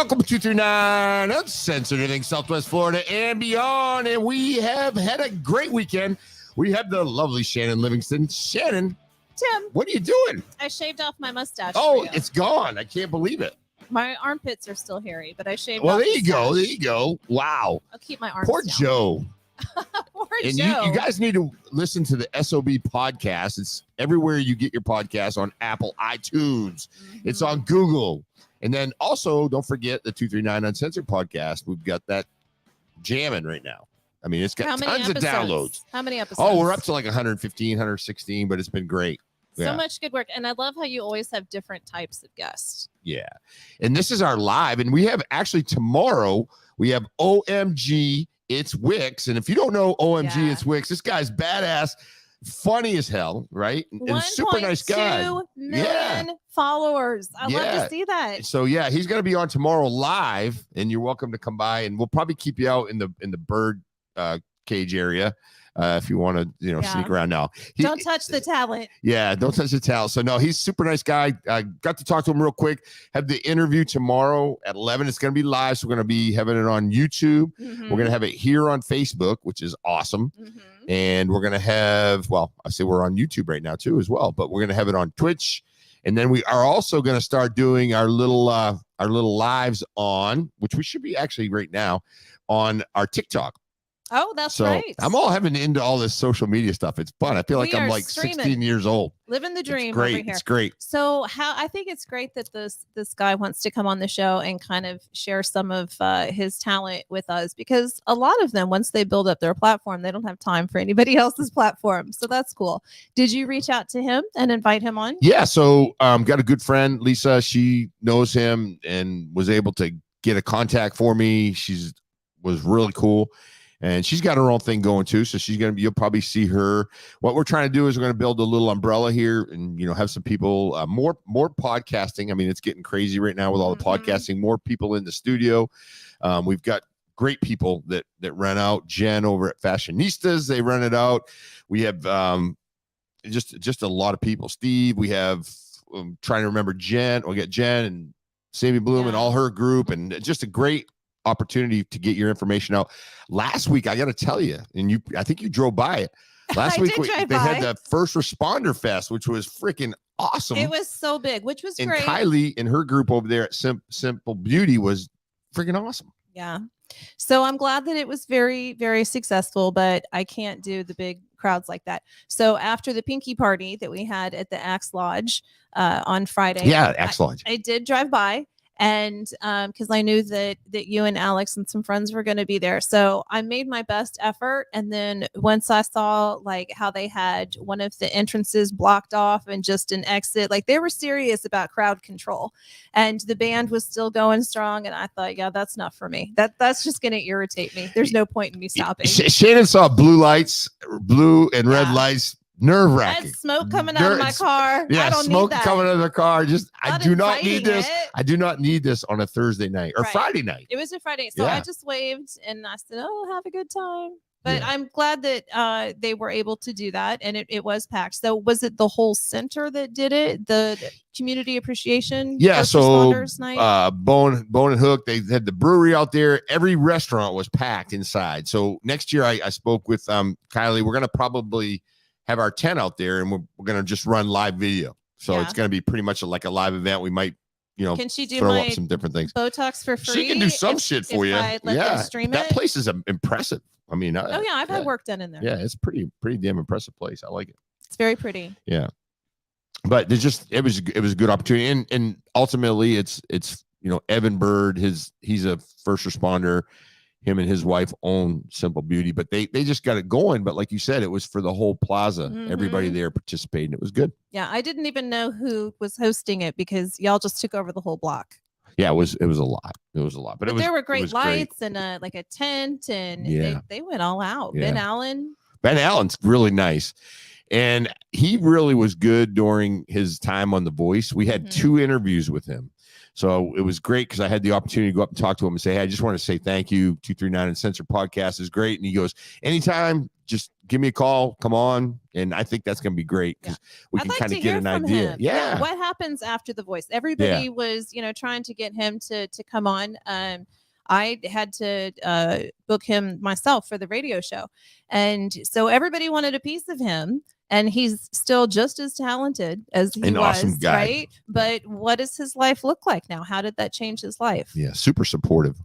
Welcome to 239 Uncensored Anything Southwest Florida and beyond. And we have had a great weekend. We have the lovely Shannon Livingston. Shannon, Tim, what are you doing? I shaved off my mustache. Oh, it's gone. I can't believe it. My armpits are still hairy, but I shaved Well, off there you the go. stash. There you go. Wow. I'll keep my arms Poor down. Joe. Poor And Joe. you guys need to listen to the SOB podcast. It's everywhere you get your podcast, on Apple, iTunes. It's on Google. And then also, don't forget the 239 Uncensored podcast. We've got that jamming right now. I mean, it's got tons of downloads. How many episodes? Oh, we're up to like 115, 116, but it's been great. So much good work. And I love how you always have different types of guests. Yeah. And this is our live. And we have actually tomorrow, we have OMG, It's Wicks. And if you don't know OMG, It's Wicks, this guy's badass, funny as hell, right? And super nice guy. 1.2 million followers. I love to see that. So yeah, he's going to be on tomorrow live, and you're welcome to come by, and we'll probably keep you out in the bird cage area if you want to, sneak around now. Don't touch the talent. Yeah, don't touch the talent. So no, he's a super nice guy. I got to talk to him real quick. Have the interview tomorrow at 11. It's going to be live, so we're going to be having it on YouTube. We're going to have it here on Facebook, which is awesome. And we're going to have, well, I say we're on YouTube right now too as well, but we're going to have it on Twitch. And then we are also going to start doing our little lives on, which we should be actually right now, on our TikTok. Oh, that's so right. I'm all having into all this social media stuff. It's fun. I feel like I'm like streaming. 16 years old. Living the dream. It's great. Over here. It's great. So I think it's great that this guy wants to come on the show and kind of share some of his talent with us, because a lot of them, once they build up their platform, they don't have time for anybody else's platform. So that's cool. Did you reach out to him and invite him on? Yeah. So got a good friend, Lisa. She knows him and was able to get a contact for me. Was really cool. And she's got her own thing going too. So you'll probably see her. What we're trying to do is we're going to build a little umbrella here and, have some people, more podcasting. I mean, it's getting crazy right now with all the podcasting, more people in the studio. We've got great people that rent out. Jen over at Fashionistas, they rent it out. We have just a lot of people. Steve, we have, I'm trying to remember Jen. We got Jen and Sammy Bloom and all her group, and just a great opportunity to get your information out. Last week, I got to tell you, and I think you drove by it. Last week, they had the First Responder Fest, which was freaking awesome. It was so big, which was great. And Kylie and her group over there at Simple Beauty was freaking awesome. Yeah. So I'm glad that it was very, very successful, but I can't do the big crowds like that. So after the Pinky party that we had at the Axe Lodge on Friday, Axe Lodge, I did drive by. And because I knew that you and Alex and some friends were going to be there. So I made my best effort. And then once I saw like how they had one of the entrances blocked off and just an exit, like they were serious about crowd control, and the band was still going strong. And I thought, yeah, that's not for me. That's just going to irritate me. There's no point in me stopping. Shannon saw blue and red lights. Nerve-wracking. I had smoke coming out of my car. Yeah, I don't smoke need that. coming out of the car. I do not need this. It. I do not need this on a Thursday night or Friday night. It was a Friday. So I just waved and I said, oh, have a good time. But I'm glad that they were able to do that. And it was packed. So was it the whole center that did it? The community appreciation? Yeah. So night? Bone and Hook, they had the brewery out there. Every restaurant was packed inside. So next year I spoke with Kylie. We're going to probably have our tent out there, and we're going to just run live video. So it's going to be pretty much like a live event. We might, can she do throw up some different things. Botox for free? She can do some shit for you. That place is impressive. I mean, I've had work done in there. Yeah, it's pretty damn impressive place. I like it. It's very pretty. Yeah, but it was a good opportunity, and ultimately it's Evan Bird. He's a first responder. Him and his wife own Simple Beauty, but they just got it going. But like you said, it was for the whole plaza. Everybody there participated. It was good. Yeah, I didn't even know who was hosting it because y'all just took over the whole block. Yeah, it was a lot. It was a lot, but there were great lights and like a tent, and they went all out. Yeah. Ben Allen's really nice, and he really was good during his time on The Voice. We had 2 interviews with him. So it was great because I had the opportunity to go up and talk to him and say, hey, I just want to say thank you. 239 Uncensored podcast is great. And he goes, anytime, just give me a call. Come on. And I think that's going to be great because we I'd can like kind to of get hear an from idea. him. Yeah. What happens after The Voice? Everybody was, trying to get him to come on. I had to book him myself for the radio show. And so everybody wanted a piece of him. And he's still just as talented as he An was, awesome guy. right? But what does his life look like now? How did that change his life? Yeah. Super supportive.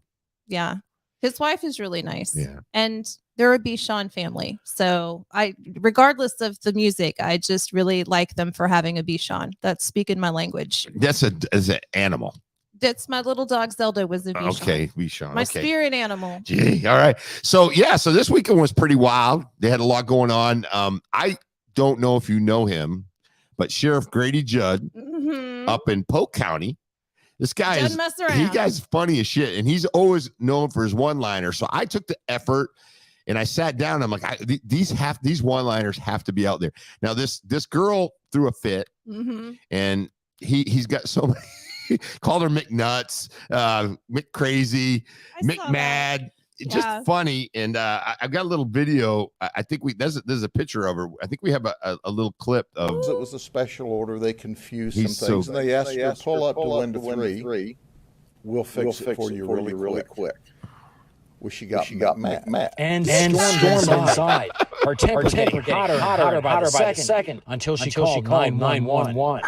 Yeah. His wife is really nice. Yeah. And they're a Bichon family. So regardless of the music, I just really like them for having a Bichon. That's speaking my language. That's an animal. That's my little dog Zelda was a Bichon. Okay, Bichon. My spirit animal. Gee, all right. So so this weekend was pretty wild. They had a lot going on. I don't know if you know him, but Sheriff Grady Judd up in Polk County. This guy Doesn't mess around. He guy's funny as shit, and he's always known for his one-liner. So I took the effort and I sat down. I'm like, these one-liners have to be out there. Now this girl threw a fit, and he's got so many. Called her McNuts, McCrazy, McMad. Just funny. And I've got a little video. I think there's a picture of her. I think we have a little clip of. It was a special order. They confused He's some things. so and they asked her to pull up to window 3. We'll fix it for you really quick. Well, she got mad. And stormed inside. Her temper getting hotter by the second until she called 911.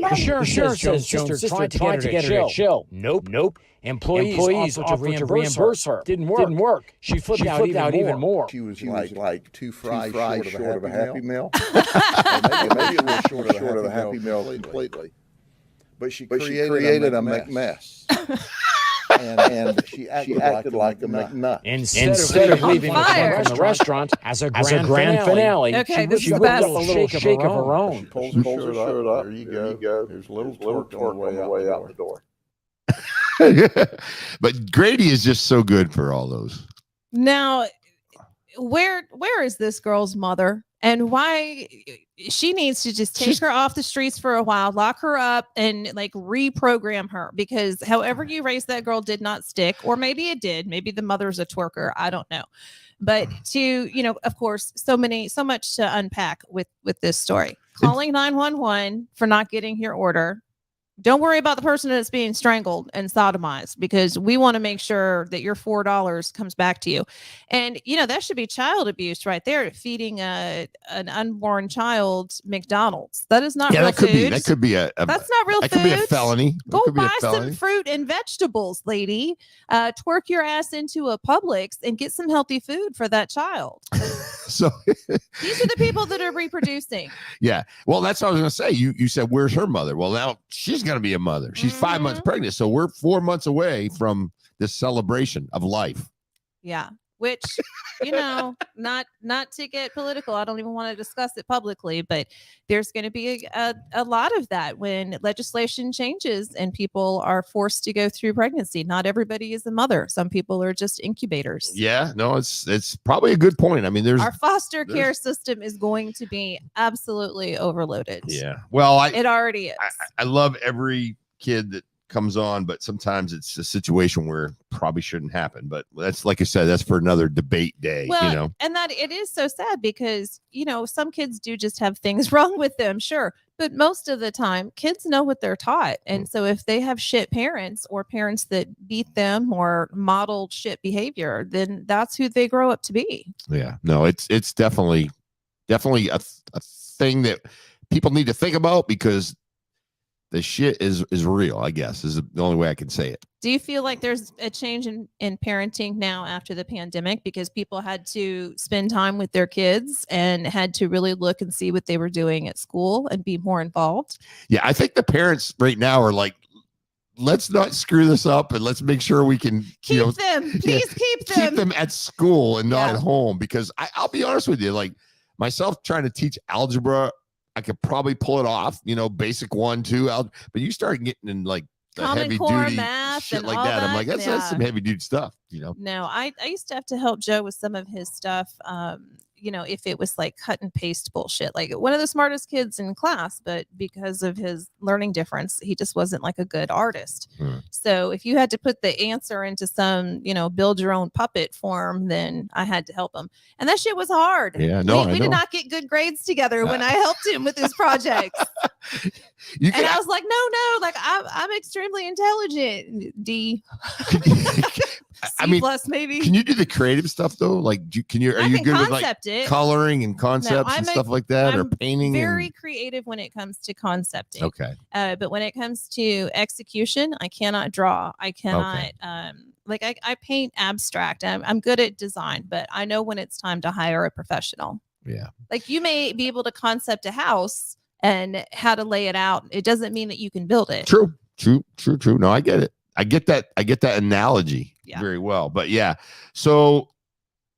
The sheriff says Jones' sister tried to get her to chill. Nope. Employees offered to reimburse her. Didn't work. She flipped out even more. She was like 2 fries short of a Happy Meal. Maybe a little short of a Happy Meal completely. But she created a mess. And she acted like a McNut. Instead of leaving the restaurant as a grand finale, she whipped up a little shake of her own. She pulls her shirt up. There you go. There's a little twerk on the way out the door. But Grady is just so good for all those. Now, where is this girl's mother, and why she needs to just take her off the streets for a while, lock her up, and like reprogram her, because however you raised that girl did not stick, or maybe it did. Maybe the mother's a twerker. I don't know. But of course, so much to unpack with this story. Calling 911 for not getting your order. Don't worry about the person that's being strangled and sodomized, because we want to make sure that your $4 comes back to you. And, that should be child abuse right there, feeding an unborn child McDonald's. That is not real food. That could be that's not real food. That could be a felony. Go buy some fruit and vegetables, lady. Twerk your ass into a Publix and get some healthy food for that child. So these are the people that are reproducing. Yeah. Well, that's what I was going to say. You said, where's her mother? Well, now she's going to be a mother. She's 5 months pregnant. So we're 4 months away from this celebration of life. Yeah. Which, not to get political, I don't even want to discuss it publicly, but there's going to be a lot of that when legislation changes and people are forced to go through pregnancy. Not everybody is a mother. Some people are just incubators. Yeah, no, it's probably a good point. I mean, our foster care system is going to be absolutely overloaded. Yeah. Well, it already is. I love every kid that comes on, but sometimes it's a situation where it probably shouldn't happen. But that's, like I said, that's for another debate day. Well, and that it is so sad because some kids do just have things wrong with them, sure, but most of the time kids know what they're taught. And so if they have shit parents or parents that beat them or modeled shit behavior, then that's who they grow up to be. Yeah, no, it's definitely a thing that people need to think about, because the shit is real, I guess, is the only way I can say it. Do you feel like there's a change in parenting now after the pandemic, because people had to spend time with their kids and had to really look and see what they were doing at school and be more involved? Yeah, I think the parents right now are like, let's not screw this up, and let's make sure we can keep them. Please keep them. Keep them at school and not at home, because I'll be honest with you, like myself trying to teach algebra, I could probably pull it off, basic 1, 2, but you start getting in like the Common heavy Core duty math shit and like all that. I'm like, that's some heavy duty stuff, No, I used to have to help Joe with some of his stuff. if it was like cut and paste bullshit, like one of the smartest kids in class, but because of his learning difference, he just wasn't like a good artist. So if you had to put the answer into some, build your own puppet form, then I had to help him. And that shit was hard. Yeah, no, we did not get good grades together when I helped him with his projects. And I was like, no, like I'm extremely intelligent. D. C plus maybe. Can you do the creative stuff though? Like, are you good with like coloring and concepts and stuff like that, or painting? Very creative when it comes to concepting. Okay. But when it comes to execution, I cannot draw. I cannot. Okay. I paint abstract. I'm good at design, but I know when it's time to hire a professional. Yeah. Like you may be able to concept a house and how to lay it out. It doesn't mean that you can build it. True. No, I get it. I get that analogy very well. But yeah. So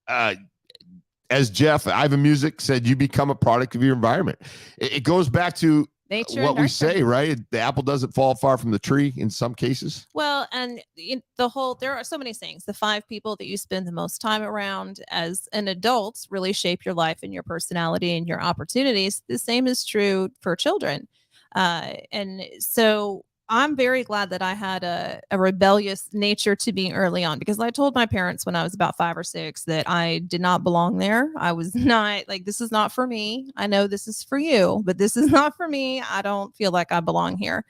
as Jeff, Ivan Music said, you become a product of your environment. It goes back to nature, what we say, right? The apple doesn't fall far from the tree in some cases. Well, and there are so many things. The 5 people that you spend the most time around as an adult really shape your life and your personality and your opportunities. The same is true for children. And so I'm very glad that I had a rebellious nature to me early on, because I told my parents when I was about 5 or 6 that I did not belong there. I was not like, this is not for me. I know this is for you, but this is not for me. I don't feel like I belong here.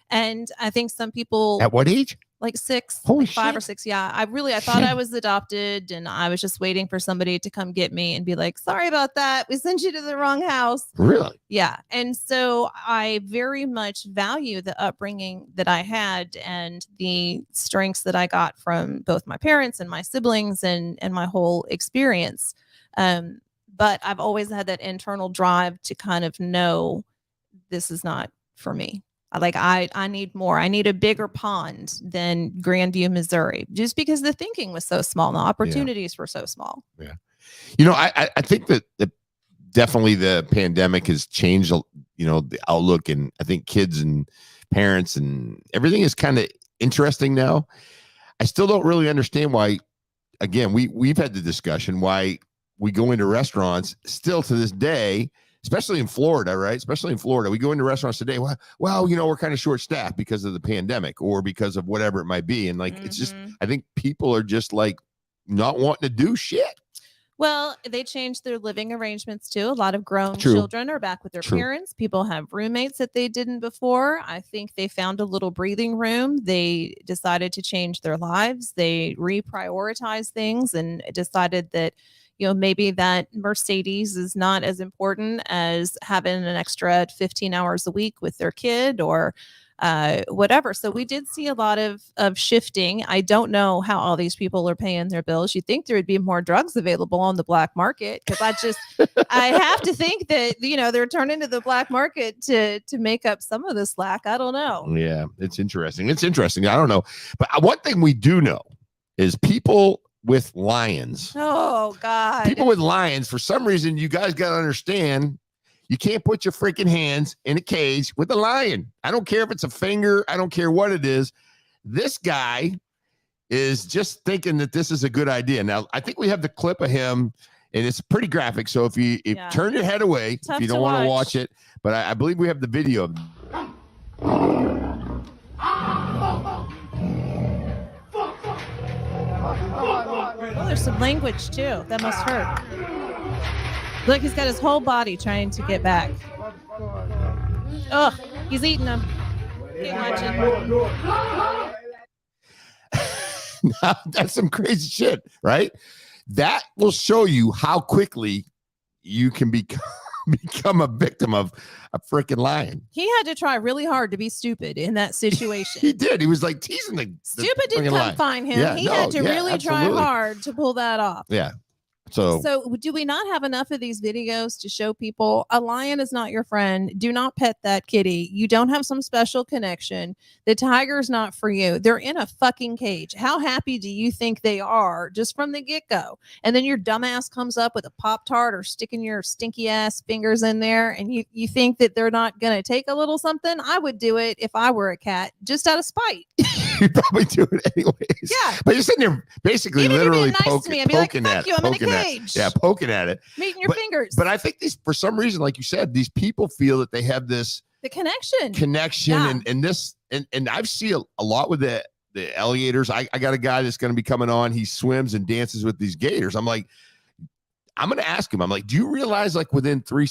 And I think some people. At what age? Like 6, Holy 5 shit. or 6. Yeah. I thought I was adopted, and I was just waiting for somebody to come get me and be like, sorry about that. We sent you to the wrong house. Really? Yeah. And so I very much value the upbringing that I had and the strengths that I got from both my parents and my siblings and my whole experience. But I've always had that internal drive to kind of know this is not for me. Like I need more. I need a bigger pond than Grandview, Missouri, just because the thinking was so small and the opportunities were so small. Yeah. I think that definitely the pandemic has changed, the outlook, and I think kids and parents and everything is kind of interesting now. I still don't really understand why, again, we've had the discussion why we go into restaurants still to this day, especially in Florida, right? Especially in Florida, we go into restaurants today. Well, we're kind of short staffed because of the pandemic or because of whatever it might be. And like, it's just, I think people are just like not wanting to do shit. Well, they changed their living arrangements too. A lot of grown children are back with their parents. People have roommates that they didn't before. I think they found a little breathing room. They decided to change their lives. They reprioritized things and decided that, maybe that Mercedes is not as important as having an extra 15 hours a week with their kid or whatever. So we did see a lot of shifting. I don't know how all these people are paying their bills. You'd think there would be more drugs available on the black market, because I have to think that, they're turning to the black market to make up some of the slack. I don't know. Yeah, it's interesting. I don't know. But one thing we do know is people with lions. Oh, God. People with lions, for some reason, you guys got to understand, you can't put your freaking hands in a cage with a lion. I don't care if it's a finger. I don't care what it is. This guy is just thinking that this is a good idea. Now, I think we have the clip of him, and it's pretty graphic. So if you turn your head away, if you don't want to watch it, but I believe we have the video of him. Oh, there's some language too. That must hurt. Look, he's got his whole body trying to get back. Ugh, he's eating them. Can't watch it. Now, that's some crazy shit, right? That will show you how quickly you can become a victim of a freaking lion. He had to try really hard to be stupid in that situation. He did. He was like teasing the stupid didn't come find him. Yeah, he had to really try hard to pull that off. Yeah. So do we not have enough of these videos to show people a lion is not your friend? Do not pet that kitty. You don't have some special connection. The tiger's not for you. They're in a fucking cage. How happy do you think they are just from the get-go? And then your dumbass comes up with a Pop-Tart or sticking your stinky ass fingers in there, and you think that they're not going to take a little something? I would do it if I were a cat, just out of spite. You'd probably do it anyways. Yeah. But you're sitting there basically even literally nice to me, I'd be like, fuck you, I'm in a cage. poking at it. Meeting your fingers. But I think these, for some reason, like you said, these people feel that they have this connection Yeah. and this, and I've seen a lot with the alligators. I got a guy that's going to be coming on. He swims and dances with these gators. I'm like, I'm going to ask him. I'm like, do you realize like within 2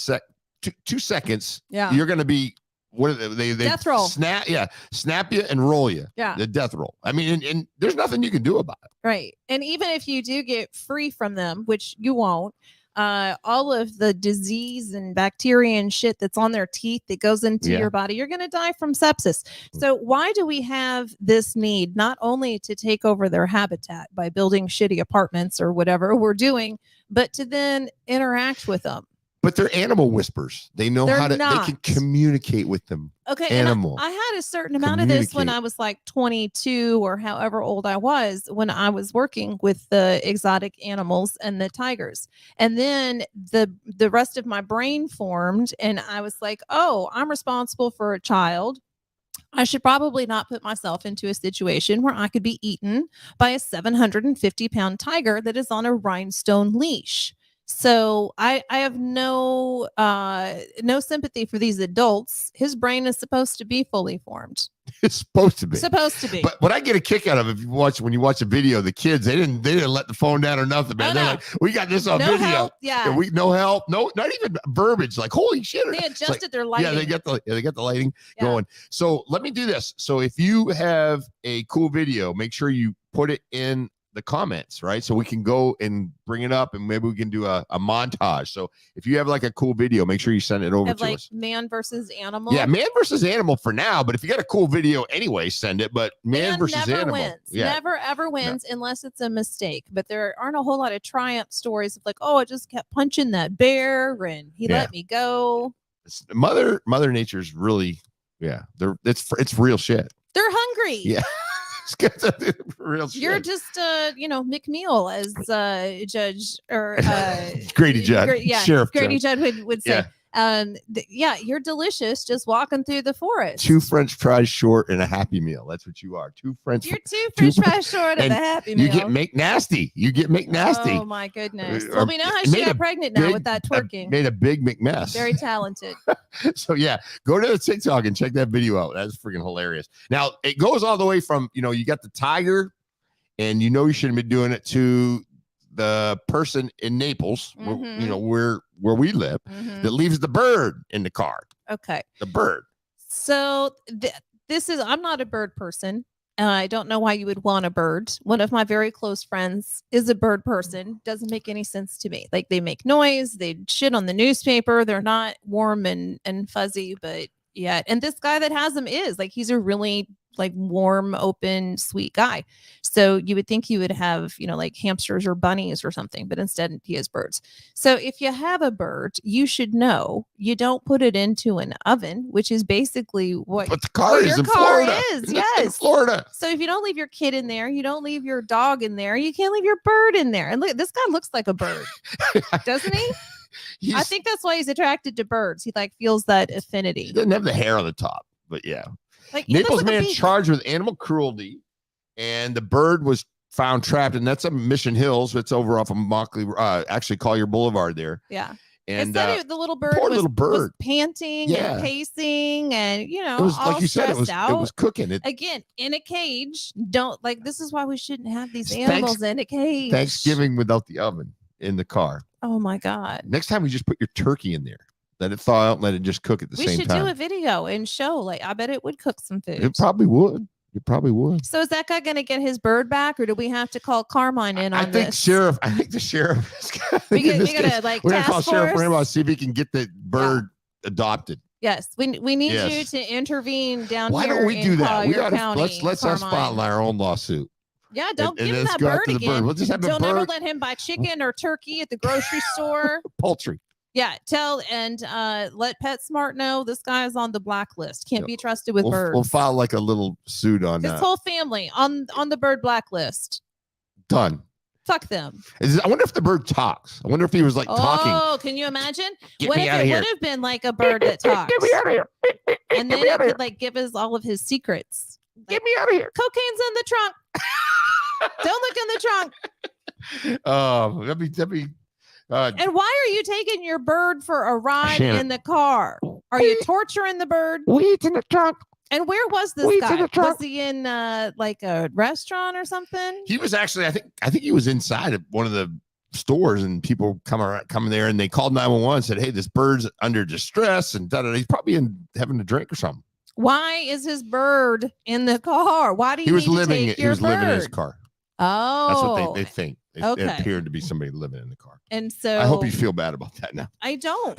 seconds, you're going to be, what are they death roll. Snap you and roll you. Yeah. The death roll. I mean, and there's nothing you can do about it. Right. And even if you do get free from them, which you won't, all of the disease and bacteria and shit that's on their teeth that goes into your body, you're going to die from sepsis. So why do we have this need not only to take over their habitat by building shitty apartments or whatever we're doing, but to then interact with them? But they're animal whispers. They know how to, they can communicate with them. Okay. Animal. And I had a certain amount of this when I was like 22 or however old I was, when I was working with the exotic animals and the tigers. And then the rest of my brain formed and I was like, oh, I'm responsible for a child. I should probably not put myself into a situation where I could be eaten by a 750-pound tiger that is on a rhinestone leash. So I have no sympathy for these adults. His brain is supposed to be fully formed. It's supposed to be. But what I get a kick out of, if you watch, when you watch a video, the kids, they didn't let the phone down or nothing, man. They're like, we got this on video. Help, no help, no, not even verbiage. Like, holy shit. They adjusted their lighting. Yeah, they got the lighting going. So let me do this. So if you have a cool video, make sure you put it in the comments, right? So we can go and bring it up and maybe we can do a montage. So if you have like a cool video, make sure you send it over to us. Man versus animal. Yeah, man versus animal for now, but if you got a cool video anyway, send it. But man versus never animal wins. Never ever wins unless it's a mistake. But there aren't a whole lot of triumph stories of like, oh, I just kept punching that bear and he let me go. Mother Nature's really, it's real shit. They're hungry. Yeah. Real shit. You're just McMeal, as Judge or Grady Judd, Sheriff Grady Judd would say. You're delicious just walking through the forest. 2 French fries short and a Happy Meal. That's what you are. You're 2 French fries short of the Happy Meal. You get McNasty. Oh my goodness. Well, we know how she got pregnant now with that twerking. Made a big McMess. Very talented. So go to the TikTok and check that video out. That's freaking hilarious. Now it goes all the way from, you got the tiger and you shouldn't be doing it, to the person in Naples, where we live, that leaves the bird in the car. Okay. The bird. So I'm not a bird person. I don't know why you would want a bird. One of my very close friends is a bird person. Doesn't make any sense to me. Like, they make noise, they shit on the newspaper. They're not warm and fuzzy, but yet. And this guy that has them is like, he's a really like warm, open, sweet guy. So you would think he would have, like hamsters or bunnies or something, but instead he has birds. So if you have a bird, you should know you don't put it into an oven, which is basically what the car is in Florida. Yes. In Florida. So if you don't leave your kid in there, you don't leave your dog in there, you can't leave your bird in there. And look, this guy looks like a bird, doesn't he? I think that's why he's attracted to birds. He feels that affinity. He doesn't have the hair on the top, but yeah. Naples man charged with animal cruelty, and the bird was found trapped, and that's in Mission Hills. It's over off of Mockley, actually Collier Boulevard there. Yeah. And the little bird was panting and pacing, and it was like you said, it was cooking. Again, in a cage. This is why we shouldn't have these animals in a cage. Thanksgiving without the oven in the car. Oh my God. Next time we just put your turkey in there. Let it thaw out and let it just cook at the same time. We should do a video and show. I bet it would cook some food. It probably would. So is that guy going to get his bird back, or do we have to call Carmine in on this? I think the sheriff is we gotta we're going to call Sheriff Rainbow, see if he can get the bird adopted. Yes, we need you to intervene down here. Why don't we do that? We gotta let's us file our own lawsuit. Yeah, don't give him that bird again. We'll just have don't ever let him buy chicken or turkey at the grocery store. Poultry. Yeah, let PetSmart know this guy is on the blacklist. Can't be trusted with birds. We'll file like a little suit on his whole family on the bird blacklist. Done. Fuck them. I wonder if the bird talks. I wonder if he was talking. Oh, can you imagine? What if it would have been like a bird that talks? Get me out of here. And then it could give us all of his secrets. Get me out of here. Cocaine's in the trunk. Don't look in the trunk. Oh, that'd be And why are you taking your bird for a ride Shannon. in the car? Are you torturing the bird? Weeds in the trunk. And where was this guy? Was he in like a restaurant or something? He was actually, I think he was inside of one of the stores, and people come there, and they called 911 and said, "Hey, this bird's under distress," and he's probably having a drink or something. Why is his bird in the car? Why do you need to take your bird? Living in his car. Oh, that's what they think. It Okay. appeared to be somebody living in the car. And so I hope you feel bad about that now. I don't.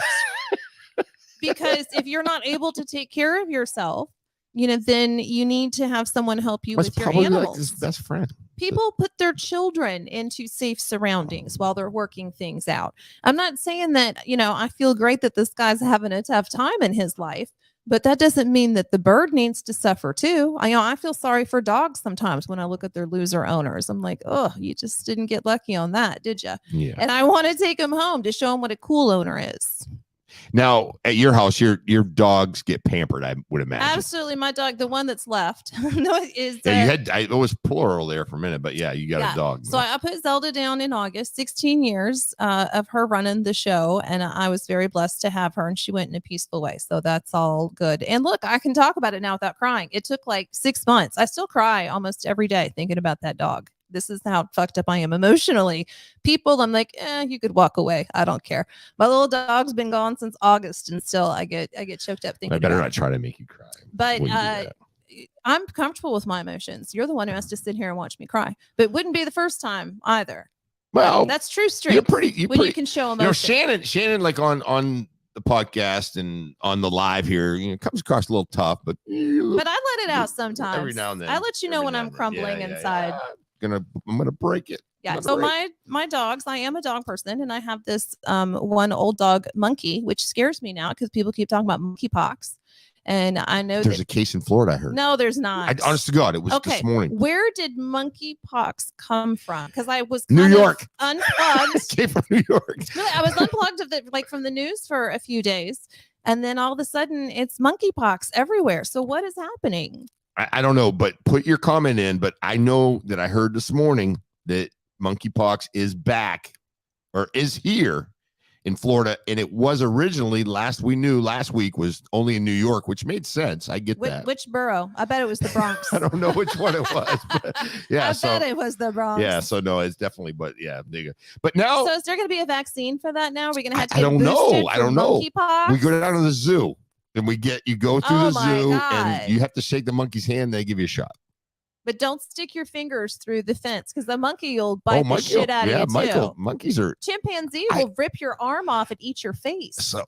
Because if you're not able to take care of yourself, then you need to have someone help you with your animals. Like his best friend. People put their children into safe surroundings while they're working things out. I'm not saying that, I feel great that this guy's having a tough time in his life, but that doesn't mean that the bird needs to suffer too. I feel sorry for dogs sometimes when I look at their loser owners. I'm like, oh, you just didn't get lucky on that, did you? Yeah. And I want to take him home to show him what a cool owner is. Now, at your house, your dogs get pampered, I would imagine. Absolutely. My dog, the one that's left, is. It was plural there for a minute, but yeah, you got a dog. So I put Zelda down in August, 16 years of her running the show, and I was very blessed to have her, and she went in a peaceful way. So that's all good. And look, I can talk about it now without crying. It took like 6 months. I still cry almost every day thinking about that dog. This is how fucked up I am emotionally. People, I'm like, you could walk away. I don't care. My little dog's been gone since August, and still I get choked up thinking. I better not try to make you cry. But I'm comfortable with my emotions. You're the one who has to sit here and watch me cry. But it wouldn't be the first time either. Well, that's true strength. You can show emotion. Shannon, like on the podcast and on the live here, comes across a little tough, but I let it out sometimes. Every now and then. I let you know when I'm crumbling inside. I'm gonna break it. Yeah. So my dogs, I am a dog person, and I have this one old dog, Monkey, which scares me now because people keep talking about monkeypox. And I know there's a case in Florida, I heard. No, there's not. Honest to God, it was this morning. Where did monkeypox come from? Because I was New York unplugged. It came from New York. Really, I was unplugged from the news for a few days, and then all of a sudden it's monkeypox everywhere. So what is happening? I don't know, but put your comment in. But I know that I heard this morning that monkeypox is back or is here in Florida. And it was originally last week was only in New York, which made sense. I get that. Which borough? I bet it was the Bronx. I don't know which one it was. But yeah. I bet it was the Bronx. Yeah. So no, it's definitely, but yeah. But now. So is there going to be a vaccine for that now? Are we going to have to I don't know. Monkeypox? We go down to the zoo. And you go through the zoo and you have to shake the monkey's hand. They give you a shot. But don't stick your fingers through the fence because the monkey will bite the shit out of you too. Monkeys are. Chimpanzee will rip your arm off and eat your face. So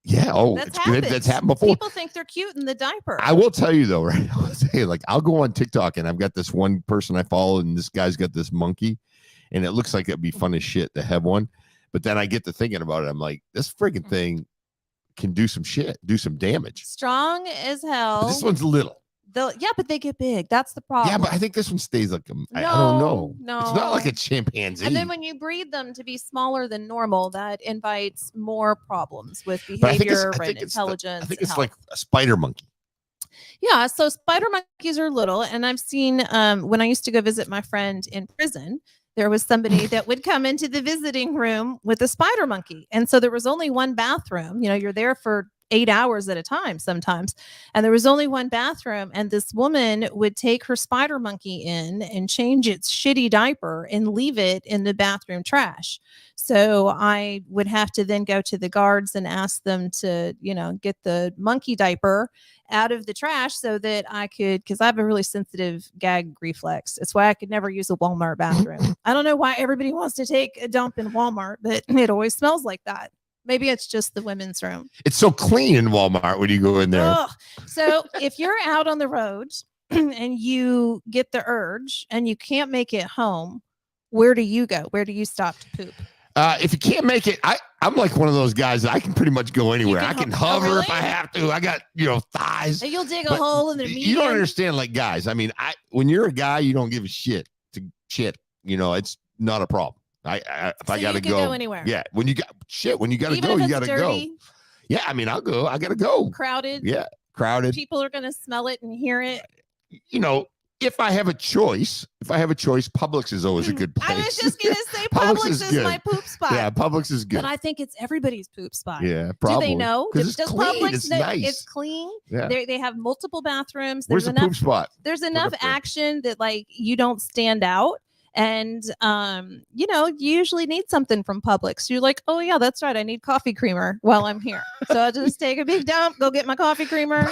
yeah. Oh, it's good. That's happened before. People think they're cute in the diaper. I will tell you though, right? I'll say I'll go on TikTok and I've got this one person I follow and this guy's got this monkey and it looks like it'd be fun as shit to have one. But then I get to thinking about it. I'm like, this freaking thing can do some shit, do some damage. Strong as hell. But this one's little. Yeah, but they get big. That's the problem. Yeah, but I think this one stays like I don't know. No, it's not like a chimpanzee. And then when you breed them to be smaller than normal, that invites more problems with behavior and intelligence. I think it's like a spider monkey. Yeah, so spider monkeys are little, and I've seen when I used to go visit my friend in prison. There was somebody that would come into the visiting room with a spider monkey. And so there was only one bathroom. You're there for 8 hours at a time sometimes. And there was only one bathroom. And this woman would take her spider monkey in and change its shitty diaper and leave it in the bathroom trash. So I would have to then go to the guards and ask them to, get the monkey diaper out of the trash so that I could, because I have a really sensitive gag reflex. It's why I could never use a Walmart bathroom. I don't know why everybody wants to take a dump in Walmart, but it always smells like that. Maybe it's just the women's room. It's so clean in Walmart when you go in there. Ugh. So if you're out on the road and you get the urge and you can't make it home, where do you go? Where do you stop to poop? If you can't make it, I'm like one of those guys that I can pretty much go anywhere. I can hover if I have to. I got, thighs. And you'll dig a hole in the median. You don't understand, like guys. I mean, when you're a guy, you don't give a shit to shit. It's not a problem. If I gotta go anywhere. Yeah. When you gotta go, you gotta go. Yeah. I mean, I'll go. I gotta go. Crowded. Yeah. Crowded. People are gonna smell it and hear it. If if I have a choice, Publix is always a good place. I was just gonna say Publix is good. my poop spot. Yeah, Publix is good. But I think it's everybody's poop spot. Yeah, probably. Do they know? Because it's clean. Publix It's know nice. it's clean? Yeah. They have multiple bathrooms. Where's the poop spot? There's enough action that like you don't stand out. And you know, you usually need something from Publix. You're like, oh yeah, that's right. I need coffee creamer while I'm here. So I'll just take a big dump, go get my coffee creamer,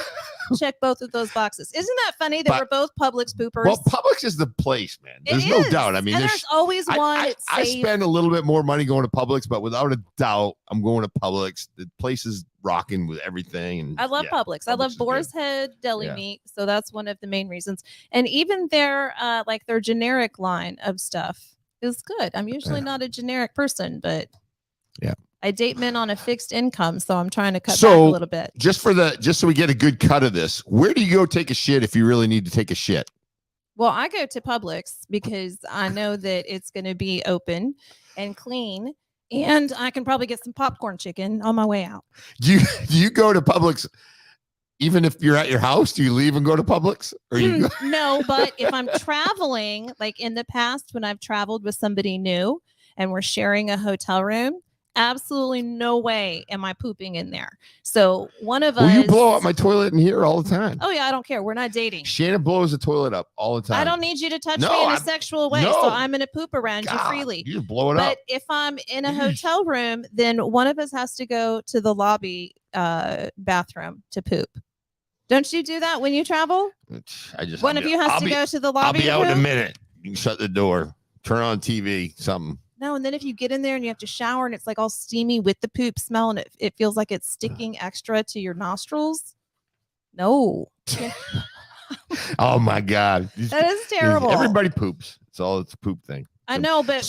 check both of those boxes. Isn't that funny that we're both Publix poopers? Well, Publix is the place, man. There's no doubt. I mean, there's always one. I spend a little bit more money going to Publix, but without a doubt, I'm going to Publix. The place is rocking with everything. And I love Publix. I love Boar's Head deli meat. So that's one of the main reasons. And even their like their generic line of stuff is good. I'm usually not a generic person, but I date men on a fixed income, so I'm trying to cut back a little bit. Just so we get a good cut of this, where do you go take a shit if you really need to take a shit? Well, I go to Publix because I know that it's going to be open and clean, and I can probably get some popcorn chicken on my way out. Do you go to Publix even if you're at your house? Do you leave and go to Publix? Or you No, but if I'm traveling, like in the past when I've traveled with somebody new and we're sharing a hotel room, absolutely no way am I pooping in there. So one of us. You blow up my toilet in here all the time. Oh yeah, I don't care. We're not dating. Shannon blows the toilet up all the time. I don't need you to touch me in a sexual way, so I'm gonna poop around you freely. You just blow it up. But if I'm in a hotel room, then one of us has to go to the lobby bathroom to poop. Don't you do that when you travel? One of you has to go to the lobby. I'll be out in a minute. You can shut the door, turn on TV, something. No, and then if you get in there and you have to shower and it's like all steamy with the poop smell and it feels like it's sticking extra to your nostrils. No. Oh my God. That is terrible. Everybody poops. It's a poop thing. I know, but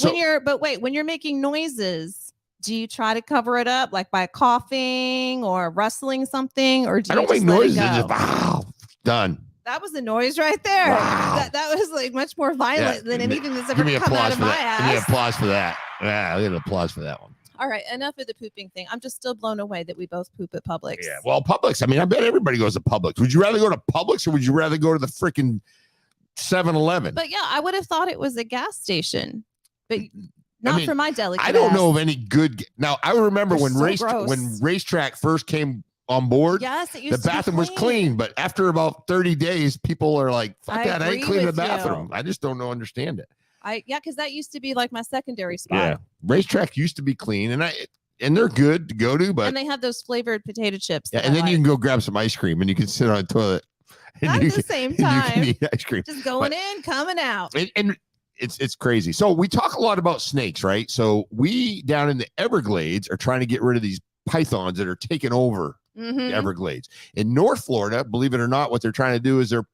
when you're making noises, do you try to cover it up like by coughing or rustling something, or do you I don't make noises. Just, done. That was the noise right there. Wow. That was like much more violent than anything that's ever come out of my ass. Give me applause for that. Yeah, I get an applause for that one. All right, enough of the pooping thing. I'm just still blown away that we both poop at Publix. Yeah, well, Publix. I mean, I bet everybody goes to Publix. Would you rather go to Publix or would you rather go to the freaking 7-Eleven? But yeah, I would have thought it was a gas station, but not for my delicate. I don't know of any good. Now, I remember when Racetrack first came on board. Yes, it used the bathroom was clean, but after about 30 days, people are like, "Fuck that! I ain't cleaning the bathroom." I just don't understand it. Because that used to be like my secondary spot. Yeah, Racetrack used to be clean, and they're good to go to, but they have those flavored potato chips. Yeah, and then you can go grab some ice cream, and you can sit on the toilet. At the same time, you can eat ice cream. Just going in, coming out. And it's crazy. So we talk a lot about snakes, right? So we down in the Everglades are trying to get rid of these pythons that are taking over the Everglades. In North Florida, believe it or not, what they're trying to do is they're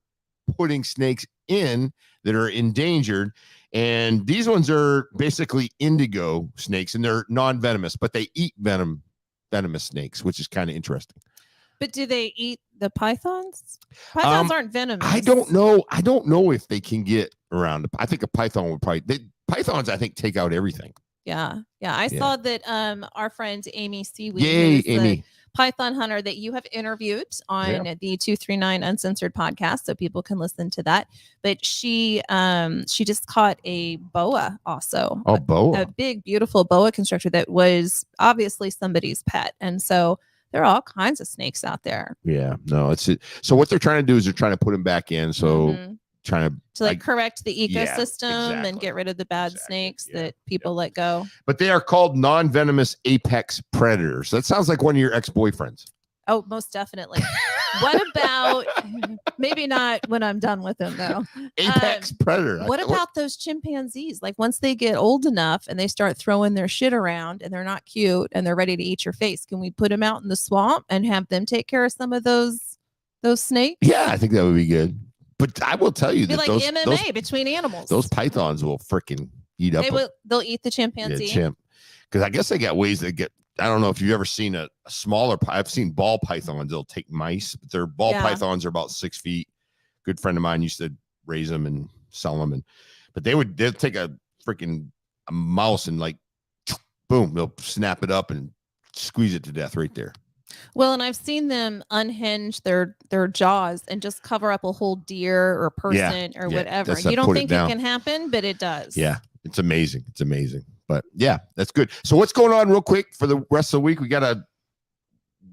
putting snakes in that are endangered. And these ones are basically indigo snakes, and they're non-venomous, but they eat venomous snakes, which is kind of interesting. But do they eat the pythons? Pythons aren't venomous. I don't know. I don't know if they can get around. I think a python would pythons, I think, take out everything. Yeah. I saw that our friend Amy Seaweed, Amy, python hunter that you have interviewed on the 239 Uncensored podcast, so people can listen to that. But she just caught a boa also. Boa. A big, beautiful boa constrictor that was obviously somebody's pet. And so there are all kinds of snakes out there. Yeah, no, it's it. So what they're trying to do is they're trying to put them back in. So trying to correct the ecosystem and get rid of the bad snakes that people let go. But they are called non-venomous apex predators. That sounds like one of your ex-boyfriends. Oh, most definitely. What about maybe not when I'm done with them though? Apex predator. What about those chimpanzees? Like once they get old enough and they start throwing their shit around and they're not cute and they're ready to eat your face, can we put them out in the swamp and have them take care of some of those snakes? Yeah, I think that would be good. But I will tell you that like those MMA between animals. Those pythons will freaking eat up. They'll eat the chimpanzee. Chimp. Because I guess they got ways to get. I don't know if you've ever seen a smaller. I've seen ball pythons. They'll take mice, but their ball pythons are about 6 feet. Good friend of mine used to raise them and sell them, but they'll take a freaking mouse and like, boom, they'll snap it up and squeeze it to death right there. Well, and I've seen them unhinge their jaws and just cover up a whole deer or person or whatever. That's You don't put think it it down. can happen, but it does. Yeah, it's amazing. It's amazing. But yeah, that's good. So what's going on real quick for the rest of the week? We got to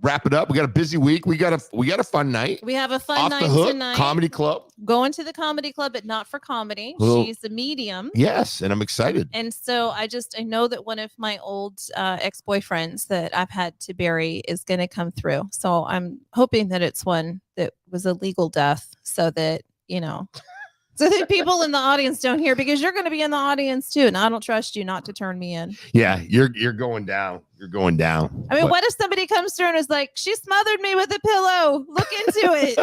wrap it up. We got a busy week. We got a fun night. We have a fun Off night the Hook tonight. Comedy Club. Going to the comedy club, but not for comedy. Well, She's a medium. Yes, and I'm excited. And so I know that one of my old ex-boyfriends that I've had to bury is going to come through. So I'm hoping that it's one that was a legal death so that, so that people in the audience don't hear, because you're going to be in the audience too. And I don't trust you not to turn me in. Yeah, you're going down. You're going down. I mean, what if somebody comes through and is like, she smothered me with a pillow? Look into it.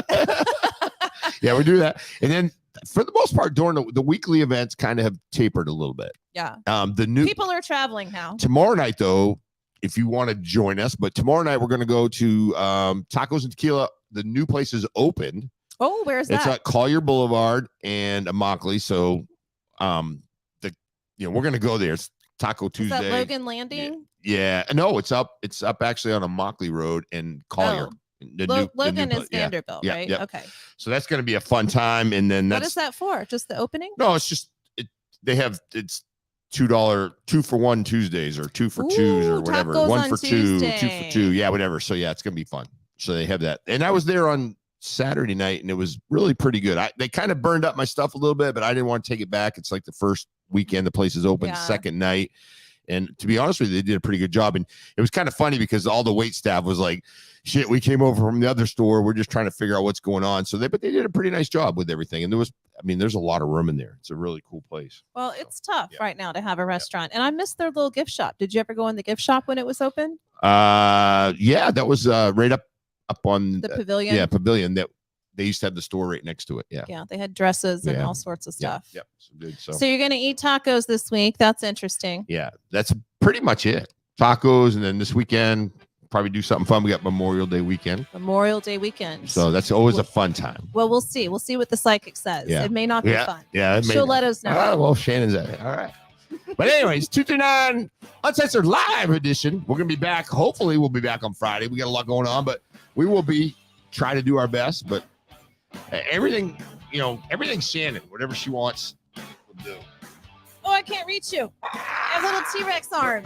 Yeah, we do that. And then for the most part, during the weekly events kind of have tapered a little bit. Yeah. The new people are traveling now. Tomorrow night, though, if you want to join us, but tomorrow night we're going to go to Tacos and Tequila. The new place is opened. Oh, where's that? It's at Collier Boulevard and Immokalee. So, we're going to go there. It's Taco Tuesday. Is that Logan Landing? Yeah. No, it's up. It's up actually on Immokalee Road in Collier. Oh. Logan is Vanderbilt, right? Yeah. Okay. So that's going to be a fun time. And then what is that for? Just the opening? No, it's just it's $2 2-for-1 Tuesdays or 2 for 2s or whatever. Tacos 1 on for 2, Tuesday. 2 for 2. Yeah, whatever. So yeah, it's going to be fun. So they have that. And I was there on Saturday night and it was really pretty good. They kind of burned up my stuff a little bit, but I didn't want to take it back. It's like the first weekend the place is open, second night. And to be honest with you, they did a pretty good job. And it was kind of funny because all the wait staff was like, shit, we came over from the other store. We're just trying to figure out what's going on. So but they did a pretty nice job with everything. And there's a lot of room in there. It's a really cool place. Well, it's tough right now to have a restaurant. And I missed their little gift shop. Did you ever go in the gift shop when it was open? Yeah, that was right up on the pavilion. Yeah, pavilion that they used to have the store right next to it. Yeah. Yeah, they had dresses and all sorts of stuff. Yep. So you're going to eat tacos this week. That's interesting. Yeah, that's pretty much it. Tacos, and then this weekend probably do something fun. We got Memorial Day weekend. So that's always a fun time. Well, we'll see. We'll see what the psychic says. Yeah. It may not be fun. Yeah, she'll let us know. Well, Shannon's at it. All right. But anyways, 239 Uncensored Live Edition. We're gonna be back. Hopefully, we'll be back on Friday. We got a lot going on, but we will be trying to do our best. But everything Shannon, whatever she wants, we'll do. Oh, I can't reach you. I have little T-Rex arms.